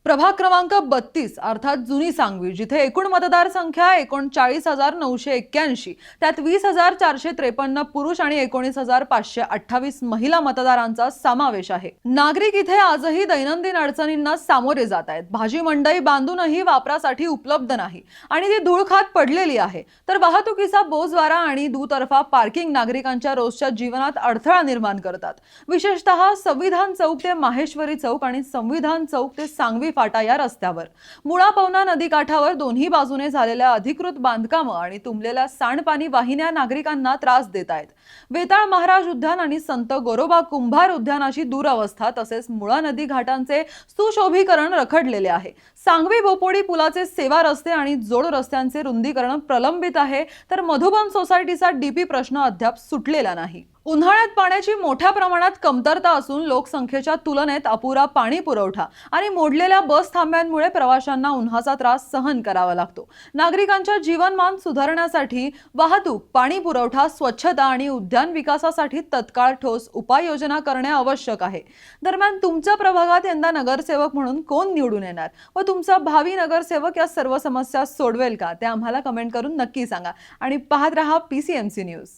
प्रभाग क्रमांक 32 अर्थात जुनी सांगवी, जिथे एकूण मतदार संख्या 39,981, त्यात 20,453 पुरुष आणि 19,528 महिला मतदारांचा समावेश आहे। नागरिक इथे आजही दैनंदिन अडचणींना सामोरे जात आहेत। भाजी मंडई बांधूनही वापरासाठी उपलब्ध नाही आणि ती धूळ खात पडलेली आहे। तर वाहतुकीचा बोजवारा आणि दुतर्फा पार्किंग नागरिकांच्या रोजच्या जीवनात अडथळा निर्माण करतात। विशेषतः संविधान चौक ते माहेश्वरी चौक आणि संविधान चौक ते सांगवी फाटा या रस्त्यावर मुळा पवना नदी काठावर दोन्ही बाजूने झालेल्या अधिकृत बांधकाम आणि तुंबलेल्या सांडपाणी वाहिन्या नागरिकांना त्रास देत आहेत। वेताळ महाराज उद्यान आणि संत गोरोबा कुंभार उद्यानाची दुरवस्था तसेच मुळा नदी घाटांचे सुशोभीकरण रखडलेले आहे। सांगवी बोपोडी पुलाचे सेवा रस्ते आणि जोड रस्त्यांचे रुंदीकरण प्रलंबित आहे, तर मधुबन सोसायटीचा डीपी प्रश्न अद्याप सुटलेला नाही। उन्हाळ्यात पाण्याची मोठ्या प्रमाणात कमतरता असून लोकसंख्येच्या तुलनेत अपुरा पाणी पुरवठा आणि मोडलेल्या बस थांब्यांमुळे प्रवाशांना उन्हाचा त्रास सहन करावा लागतो। नागरिकांच्या जीवनमान सुधारण्यासाठी वाहतूक, पाणी पुरवठा, स्वच्छता आणि उद्यान विकासासाठी तत्काळ ठोस उपाययोजना करणे आवश्यक आहे। दरम्यान तुमच्या प्रभागात यंदा नगरसेवक म्हणून कोण निवडून येणार व तुमचा भावी नगरसेवक या सर्व समस्या सोडवेल का, ते आम्हाला कमेंट करून नक्की सांगा आणि पाहत रहा PCMC न्यूज।